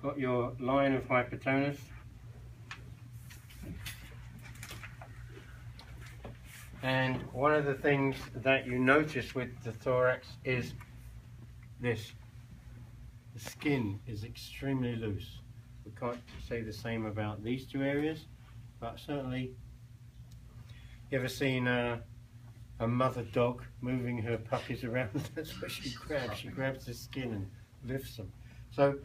got your line of hypertonus. And one of the things that you notice with the thorax is this. The skin is extremely loose. We can't say the same about these two areas, but certainly, you ever seen a mother dog moving her puppies around? That's what she grabs. She grabs the skin and lifts them. So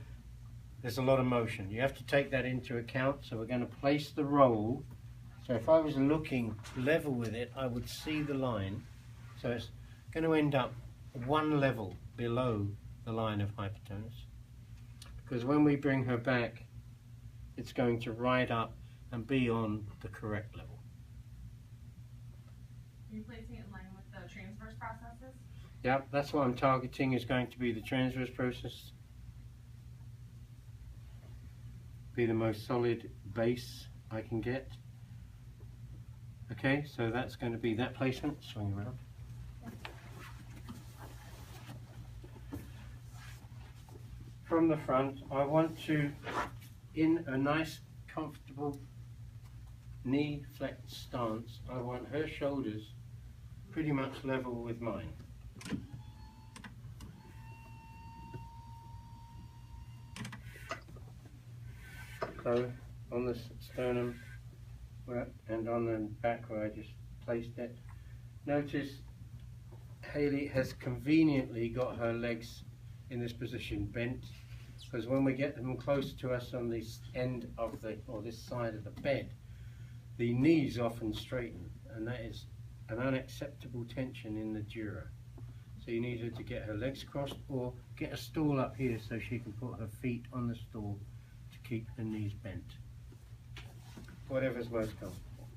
there's a lot of motion. You have to take that into account. So we're going to place the roll. So if I was looking level with it, I would see the line. So it's going to end up one level below the line of hypertonus. Because when we bring her back, it's going to ride up and be on the correct level. Are you placing it in line with the transverse processes? Yep, that's what I'm targeting, is going to be the transverse process. Be the most solid base I can get. Okay, so that's going to be that placement. Swing around. From the front, I want to, in a nice, comfortable knee flexed stance, I want her shoulders pretty much level with mine. So, on the sternum, and on the back where I just placed it. Notice Hayley has conveniently got her legs in this position bent, because when we get them close to us on this end of the, or this side of the bed, the knees often straighten, and that is an unacceptable tension in the dura. So you need her to get her legs crossed, or get a stool up here so she can put her feet on the stool to keep her knees bent. Whatever's most comfortable.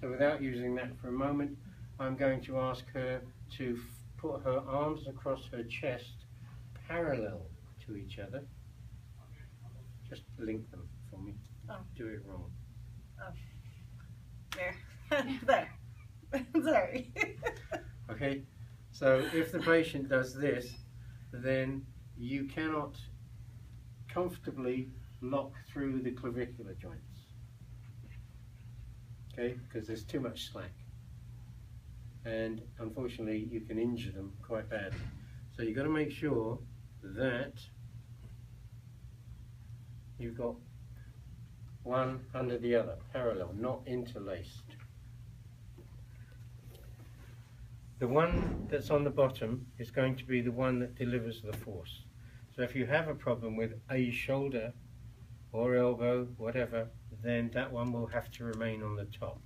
So without using that for a moment, I'm going to ask her to put her arms across her chest parallel to each other. Just link them for me. Oh. Do it wrong. Oh. There. There. Sorry. Okay, so if the patient does this, then you cannot comfortably lock through the clavicular joints. Okay, because there's too much slack. And unfortunately, you can injure them quite badly. So you've got to make sure that you've got one under the other, parallel, not interlaced. The one that's on the bottom is going to be the one that delivers the force. So if you have a problem with a shoulder or elbow, whatever, then that one will have to remain on the top.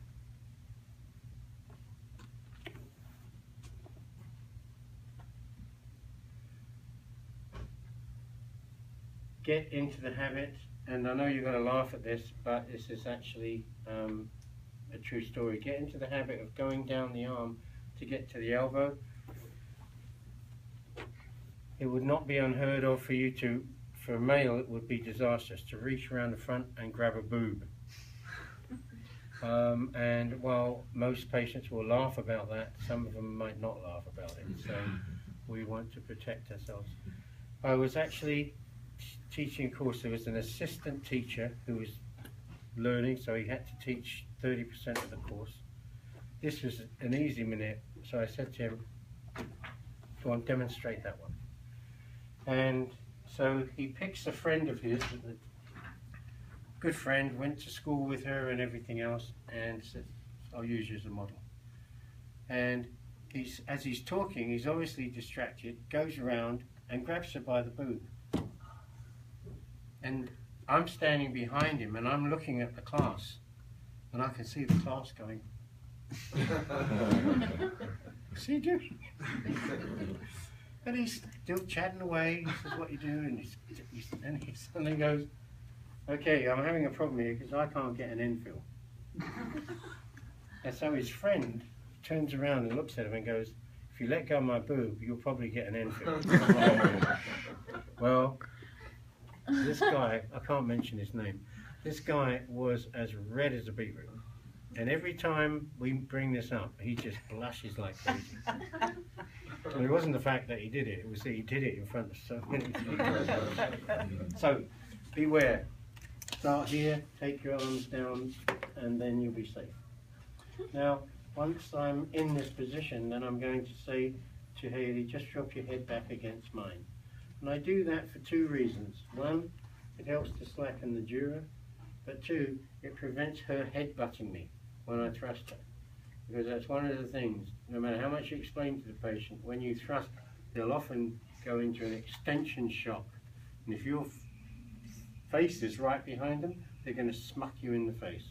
Get into the habit, and I know you're going to laugh at this, but this is actually a true story. Get into the habit of going down the arm to get to the elbow. It would not be unheard of for you to, for a male it would be disastrous, to reach around the front and grab a boob. And while most patients will laugh about that, some of them might not laugh about it. So we want to protect ourselves. I was actually teaching a course. There was an assistant teacher who was learning, so he had to teach 30% of the course. This was an easy minute, so I said to him, go on, demonstrate that one. And so he picks a friend of his, a good friend, went to school with her and everything else, and said, I'll use you as a model. And as he's talking, he's obviously distracted, goes around and grabs her by the boob. And I'm standing behind him and I'm looking at the class, and I can see the class going, what's he doing? And he's still chatting away. He says, what you do? And he suddenly goes, okay, I'm having a problem here because I can't get an infill. And so his friend turns around and looks at him and goes, if you let go of my boob, you'll probably get an infill. Well, this guy, I can't mention his name, this guy was as red as a beetroot. And every time we bring this up, he just blushes like crazy. Well, it wasn't the fact that he did it, it was that he did it in front of so many people. So, beware. Start here, take your arms down, and then you'll be safe. Now, once I'm in this position, then I'm going to say to Hayley, just drop your head back against mine. And I do that for two reasons. One, it helps to slacken the dura, but two, it prevents her head-butting me when I thrust her. Because that's one of the things, no matter how much you explain to the patient, when you thrust, they'll often go into an extension shock. And if your face is right behind them, they're going to smuck you in the face.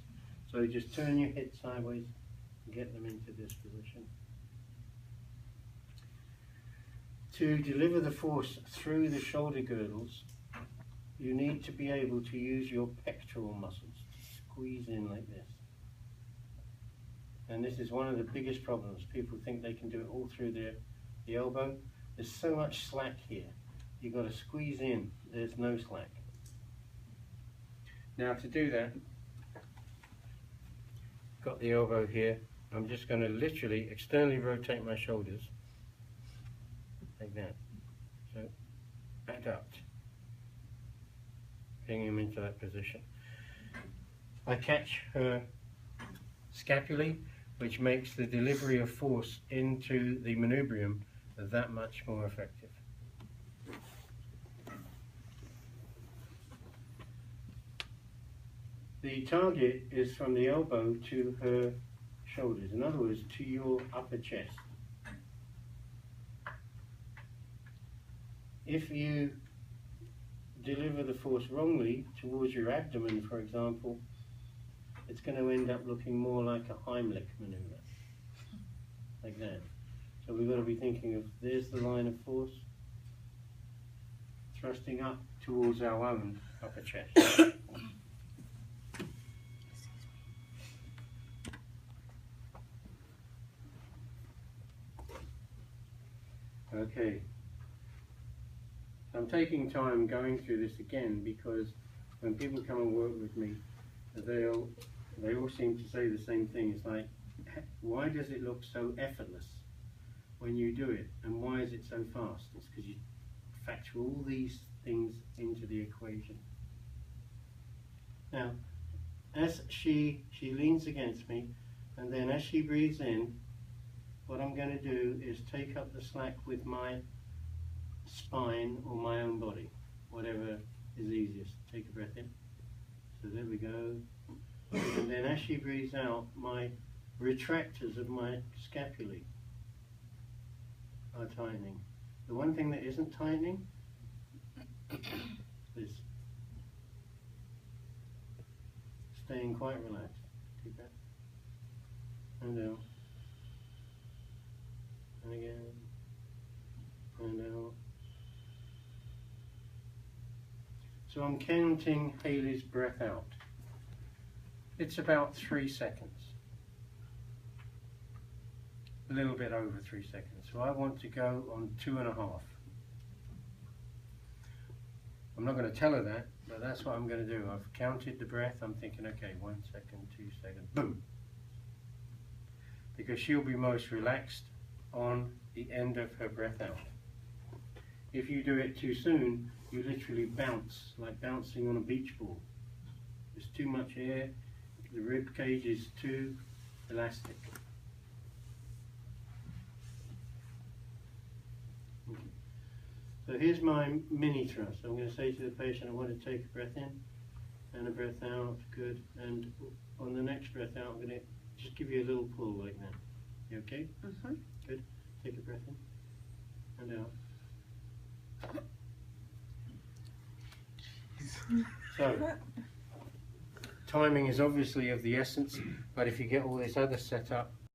So just turn your head sideways and get them into this position. To deliver the force through the shoulder girdles, you need to be able to use your pectoral muscles to squeeze in like this. And this is one of the biggest problems. People think they can do it all through the elbow. There's so much slack here. You've got to squeeze in. There's no slack. Now to do that, got the elbow here. I'm just going to literally externally rotate my shoulders like that. So adduct, bring him into that position. I catch her scapulae, which makes the delivery of force into the manubrium that much more effective. The target is from the elbow to her shoulders, in other words, to your upper chest. If you deliver the force wrongly towards your abdomen, for example, it's going to end up looking more like a Heimlich maneuver, like that. So we've got to be thinking of, there's the line of force, thrusting up towards our own upper chest. Okay. I'm taking time going through this again because when people come and work with me, they all seem to say the same thing. It's like, why does it look so effortless when you do it, and why is it so fast? It's because you factor all these things into the equation. Now, as she leans against me, and then as she breathes in, what I'm going to do is take up the slack with my spine or my own body, whatever is easiest. Take a breath in. So there we go. And then as she breathes out, my retractors of my scapulae are tightening. The one thing that isn't tightening is staying quite relaxed. Deep breath. And down. And again. And out. So I'm counting Hayley's breath out. It's about 3 seconds. A little bit over 3 seconds. So I want to go on 2.5. I'm not going to tell her that, but that's what I'm going to do. I've counted the breath. I'm thinking, okay, 1 second, 2 seconds, boom. Because she'll be most relaxed on the end of her breath out. If you do it too soon, you literally bounce, like bouncing on a beach ball. There's too much air, the rib cage is too elastic. Okay. So here's my mini thrust. I'm going to say to the patient, I want to take a breath in and a breath out, good. And on the next breath out, I'm going to just give you a little pull like that. You okay? Mm-hmm. Good. Take a breath in and out. So, timing is obviously of the essence, but if you get all this other set up,